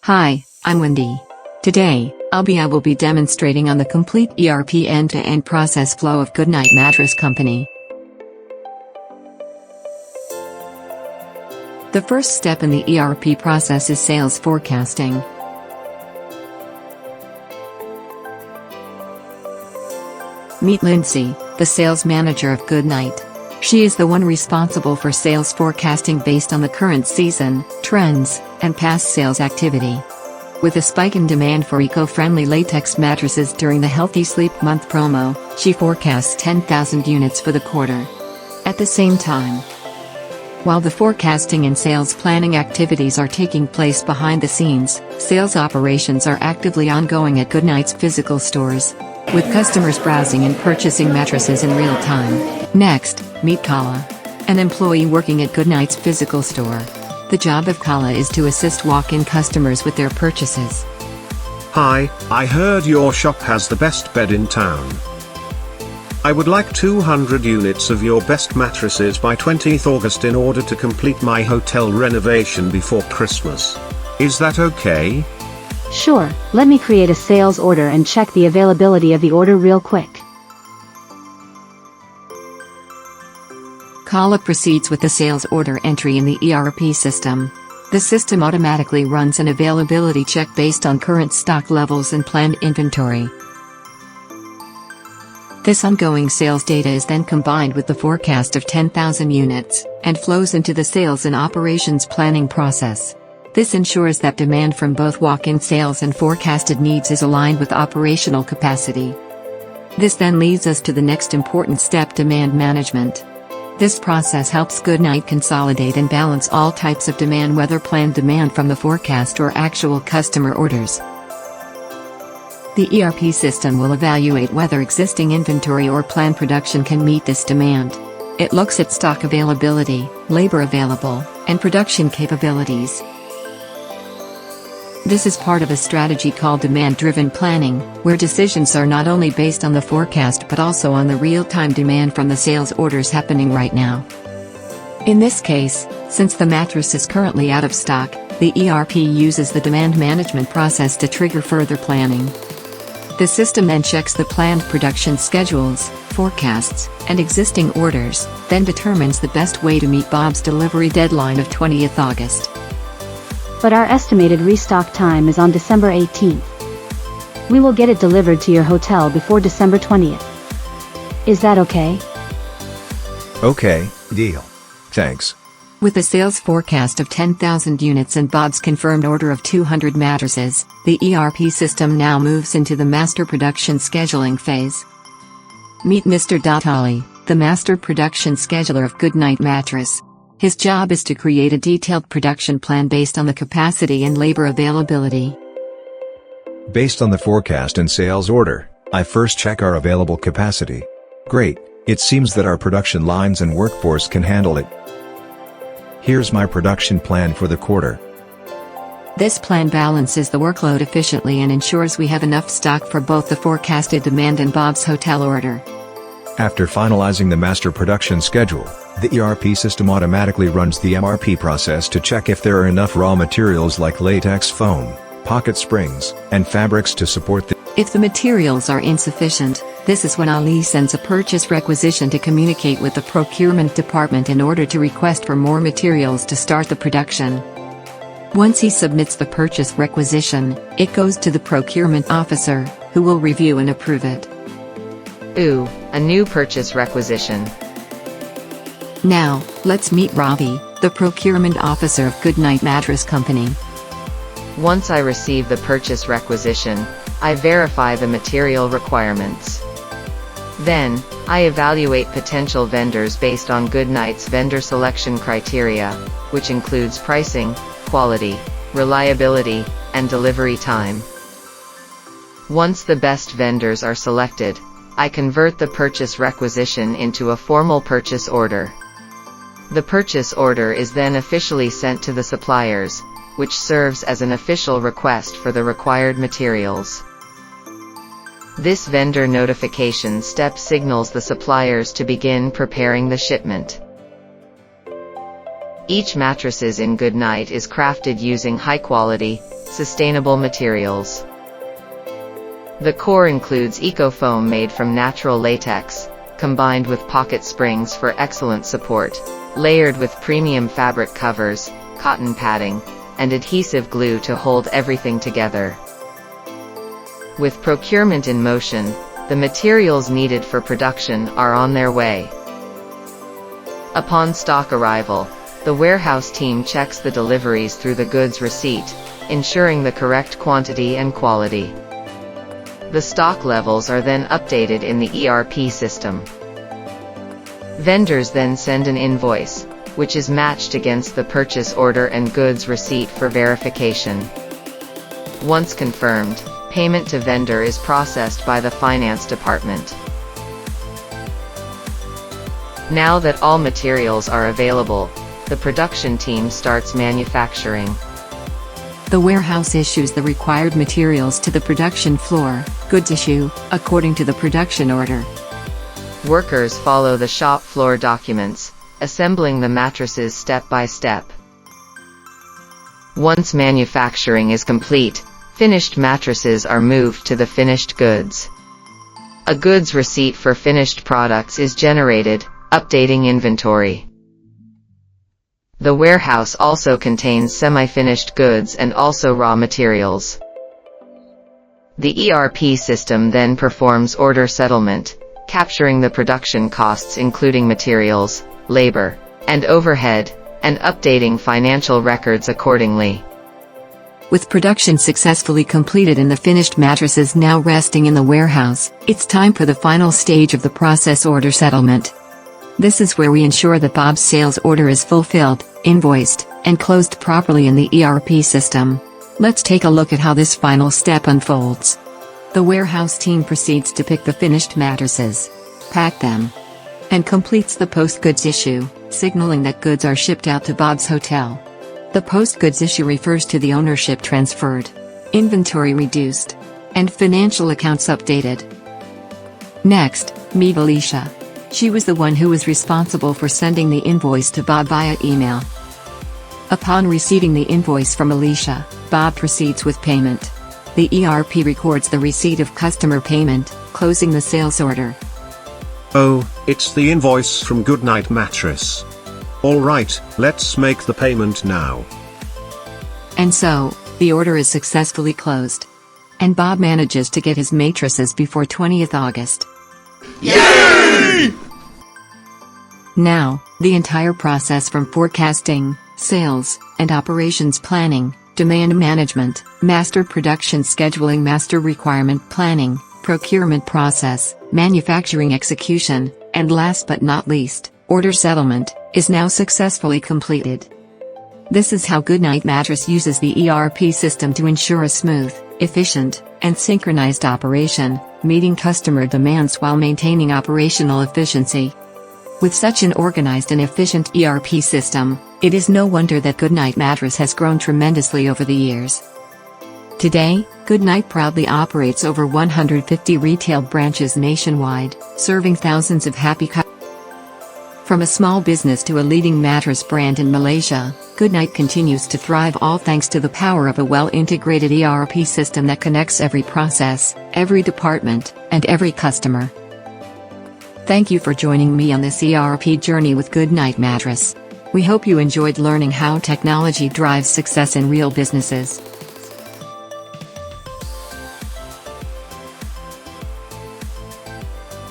Hi, I'm Wendy. Today, I will be demonstrating on the complete ERP end-to-end process flow of Goodnight Mattress Company. The first step in the ERP process is sales forecasting. Meet Lindsay, the sales manager of Goodnight. She is the one responsible for sales forecasting based on the current season, trends, and past sales activity. With a spike in demand for eco-friendly latex mattresses during the Healthy Sleep Month promo, she forecasts 10,000 units for the quarter. At the same time, while the forecasting and sales planning activities are taking place behind the scenes, sales operations are actively ongoing at Goodnite'S physical stores, with customers browsing and purchasing mattresses in real time. Next, meet Kala, an employee working at Goodnite'S physical store. The job of Kala is to assist walk-in customers with their purchases. Hi, I heard your shop has the best bed in town. I would like 200 units of your best mattresses by 20th August in order to complete my hotel renovation before Christmas. Is that okay? Sure, let me create a sales order and check the availability of the order real quick. Kala proceeds with the sales order entry in the ERP system. The system automatically runs an availability check based on current stock levels and planned inventory. This ongoing sales data is then combined with the forecast of 10,000 units, and flows into the sales and operations planning process. This ensures that demand from both walk-in sales and forecasted needs is aligned with operational capacity. This then leads us to the next important step: demand management. This process helps Goodnight consolidate and balance all types of demand, whether planned demand from the forecast or actual customer orders. The ERP system will evaluate whether existing inventory or planned production can meet this demand. It looks at stock availability, labor available, and production capabilities. This is part of a strategy called demand-driven planning, where decisions are not only based on the forecast but also on the real-time demand from the sales orders happening right now. In this case, since the mattress is currently out of stock, the ERP uses the demand management process to trigger further planning. The system then checks the planned production schedules, forecasts, and existing orders, then determines the best way to meet Bob's delivery deadline of 20th August. But our estimated restock time is on December 18th. We will get it delivered to your hotel before December 20th. Is that okay? Okay, deal. Thanks. With a sales forecast of 10,000 units and Bob's confirmed order of 200 mattresses, the ERP system now moves into the master production scheduling phase. Meet Mr. Ali, the master production scheduler of Goodnight Mattress. His job is to create a detailed production plan based on the capacity and labor availability. Based on the forecast and sales order, I first check our available capacity. Great, it seems that our production lines and workforce can handle it. Here's my production plan for the quarter. This plan balances the workload efficiently and ensures we have enough stock for both the forecasted demand and Bob's hotel order. After finalizing the master production schedule, the ERP system automatically runs the MRP process to check if there are enough raw materials like latex foam, pocket springs, and fabrics to support the. If the materials are insufficient, this is when Ali sends a purchase requisition to communicate with the procurement department in order to request for more materials to start the production. Once he submits the purchase requisition, it goes to the procurement officer, who will review and approve it. Ooh, a new purchase requisition. Now, let's meet Ravi, the procurement officer of Goodnight Mattress Company. Once I receive the purchase requisition, I verify the material requirements. Then, I evaluate potential vendors based on Goodnight's vendor selection criteria, which includes pricing, quality, reliability, and delivery time. Once the best vendors are selected, I convert the purchase requisition into a formal purchase order. The purchase order is then officially sent to the suppliers, which serves as an official request for the required materials. This vendor notification step signals the suppliers to begin preparing the shipment. Each mattresses in Goodnight is crafted using high-quality, sustainable materials. The core includes eco-foam made from natural latex, combined with pocket springs for excellent support, layered with premium fabric covers, cotton padding, and adhesive glue to hold everything together. With procurement in motion, the materials needed for production are on their way. Upon stock arrival, the warehouse team checks the deliveries through the goods receipt, ensuring the correct quantity and quality. The stock levels are then updated in the ERP system. Vendors then send an invoice, which is matched against the purchase order and goods receipt for verification. Once confirmed, payment to vendor is processed by the finance department. Now that all materials are available, the production team starts manufacturing. The warehouse issues the required materials to the production floor, goods issue, according to the production order. Workers follow the shop floor documents, assembling the mattresses step by step. Once manufacturing is complete, finished mattresses are moved to the finished goods. A goods receipt for finished products is generated, updating inventory. The warehouse also contains semi-finished goods and also raw materials. The ERP system then performs order settlement, capturing the production costs including materials, labor, and overhead, and updating financial records accordingly. With production successfully completed and the finished mattresses now resting in the warehouse, it's time for the final stage of the process, order settlement. This is where we ensure that Bob's sales order is fulfilled, invoiced, and closed properly in the ERP system. Let's take a look at how this final step unfolds. The warehouse team proceeds to pick the finished mattresses, pack them, and completes the post-goods issue, signaling that goods are shipped out to Bob's hotel. The post-goods issue refers to the ownership transferred, inventory reduced, and financial accounts updated. Next, meet Alicia. She was the one who was responsible for sending the invoice to Bob via email. Upon receiving the invoice from Alicia, Bob proceeds with payment. The ERP records the receipt of customer payment, closing the sales order. Oh, it's the invoice from Goodnight Mattress. Alright, let's make the payment now. And so, the order is successfully closed. And Bob manages to get his mattresses before 20th August. Yay! Now, the entire process from forecasting, sales, and operations planning, demand management, master production scheduling, master requirement planning, procurement process, manufacturing execution, and last but not least, order settlement, is now successfully completed. This is how Goodnight Mattress uses the ERP system to ensure a smooth, efficient, and synchronized operation, meeting customer demands while maintaining operational efficiency. With such an organized and efficient ERP system, it is no wonder that Goodnight Mattress has grown tremendously over the years. Today, Goodnight proudly operates over 150 retail branches nationwide, serving thousands of happy customers. From a small business to a leading mattress brand in Malaysia, Goodnight continues to thrive, all thanks to the power of a well-integrated ERP system that connects every process, every department, and every customer. Thank you for joining me on this ERP journey with Goodnight Mattress. We hope you enjoyed learning how technology drives success in real businesses.